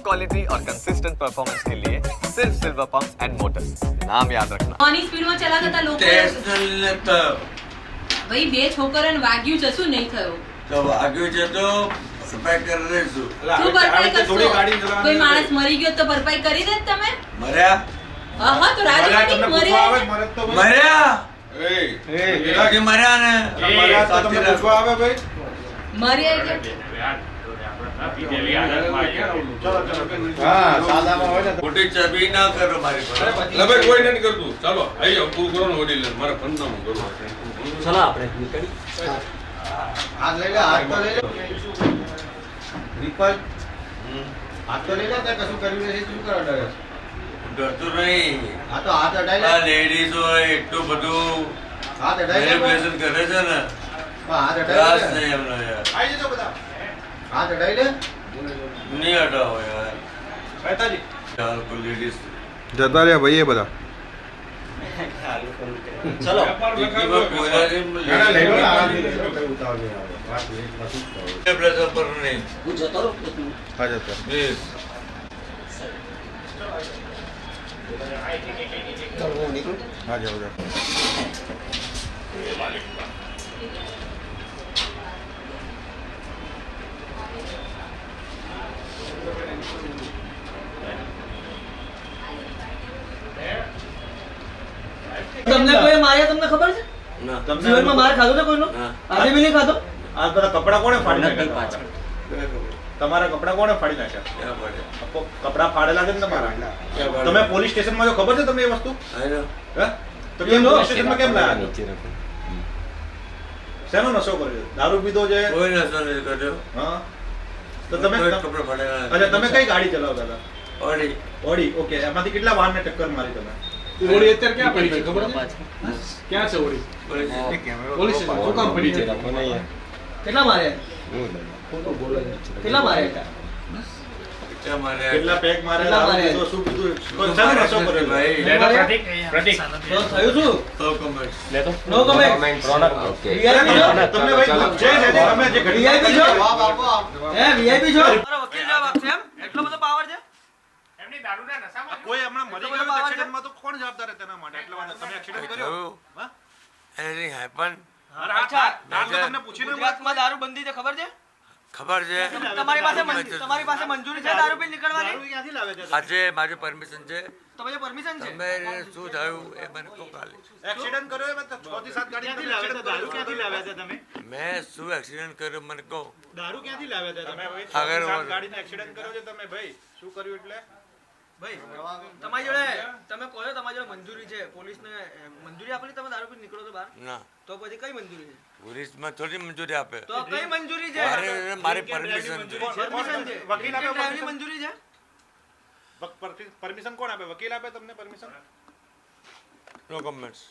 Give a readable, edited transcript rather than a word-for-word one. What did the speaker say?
Quality और consistent performance के लिए सिर्फ सिल्वर पंप्स एंड मोटर्स, नाम याद रखना। આની સ્પીડમાં ચલાવતા હતા લોકો ભાઈ બે છોકરાને વાગ્યું છે શું નહીં થયું તો વાગ્યું છે તો સફાઈ કરી દઈશું શું ભરપાઈ કરશો કોઈ માણસ મરી ગયો તો ભરપાઈ કરી દે તમે મર્યા હા હા તો રાજગાડી મર્યા મર્યા કે મર્યા ને મર્યા કે ખોટી ચબી ના કરો મારી પર ભાઈ કોઈ નથી કરતું ચાલો આઈ જાવ પૂરું કરો ને વડીલ મારે પંદરમું કરવું ચલો આપણે નીકળી હાથ લઈ લે હાથ તો લઈ લે વિકલ્પ હાથ તો લઈ લે તે કશું કર્યું નથી શું કરવા ડરે ડરતું નહીં આ તો હાથ અડાઈ લે આ લેડીઝ હોય એટલું બધું હાથ અડાઈ લે સેલિબ્રેશન કરે છે ને હાથ ત્રાસ અડાઈ લે નહીં એમનો યાર આઈ જજો બધા હાથ અડાઈ લે નહીં હટાવો યાર બેતાજી ચાલ કોઈ લેડીઝ જતા રહ્યા ભાઈ એ બધા ચલો ટીકીમાં કોયલાની સેલિબ્રેશન પર નહીં હું જતો રહું હા જતા Yes. હા જાઓ જાઓ તમને કોઈ માર્યા તમને ખબર છે ના જીવનમાં માર ખાધો છે કોઈનો ના. આજે બી નહીં ખાધો આ બધા કપડા કોણે ફાડી નથી નાખ્યા પાછળ તમારા કપડા કોણે ફાડી નાખ્યા ક્યાં પડે કપડા ફાડેલા છે ને તમારા ક્યાં પડે તમે પોલીસ સ્ટેશનમાં જો ખબર છે તમને એ વસ્તુ આઈ નો હે તો કેમ પોલીસ સ્ટેશનમાં કેમ લાયા શેનો નશો કર્યો દારૂ પીધો છે કોઈ નશો નથી કર્યો હા તો તમે કોઈ કપડાં ફાડેલા નથી. અચ્છા તમે કઈ ગાડી ચલાવતા હતા ઓડી ઓડી ઓકે એમાંથી કેટલા વાહનને ટક્કર મારી તમે ઓડી અત્યારે ક્યાં પડી છે ખબર છે ક્યાં છે ઓડી પોલીસ પોલીસ સ્ટેશન શું કામ પડી છે કેટલા માર્યા કેટલા માર્યા હતા ક્યાં મારે કેટલા પેક મારેલા કેટલા માર્યા? પીધો શું પીધું કોઈ શાનો નશો કરેલો ભાઈ તો થયું શું તો કમેન્ટ નો કમેન્ટ VIP છો તમને ભાઈ છે તમે જે ઘડી VIP છો વાહ બાપા હે VIP છો મારો વકીલ જવાબ આપશે એમ એટલો બધો પાવર છે કોઈ હમણાં મરી ગયો એક્સિડન્ટમાં તો કોણ જવાબદાર છે તેના માટે એટલે વાંધો તમે એક્સિડન્ટ કર્યો હા એની હેપન અચ્છા નામ તો તમને પૂછીને ગુજરાતમાં દારૂ બંધી છે ખબર છે ખબર છે તમારી પાસે મંજૂરી છે દારૂ પી નીકળવાની દારૂ ક્યાંથી લાવે છે આજે મારી પરમિશન છે તો પછી પરમિશન છે તમે શું થયું એ મને કહો ખાલી એક્સિડન્ટ કર્યો એમાં 6 થી 7 ગાડી ક્યાંથી લાવે છે દારૂ ક્યાંથી લાવે છે તમે મેં શું એક્સિડન્ટ કર્યો મને કહો દારૂ ક્યાંથી લાવે છે તમે ભાઈ આગળ 7 વધો. ગાડીને એક્સિડન્ટ કર્યો છે તમે ભાઈ શું કર્યું એટલે ભાઈ તમારી જોડે તમે કહો છો તમારી જોડે મંજૂરી છે પોલીસને મંજૂરી આપેલી તમે દારૂ પી નીકળો છો બહાર ના તો પછી કઈ મંજૂરી છે પોલીસમાં થોડી મંજૂરી આપે તો કઈ મંજૂરી છે મારી પરમિશન છે પરમિશન છે વકીલ આપે ડ્રાઈવરની મંજૂરી છે પરમિશન કોણ આપે વકીલ આપે તમને પરમિશન નો કમેન્ટ્સ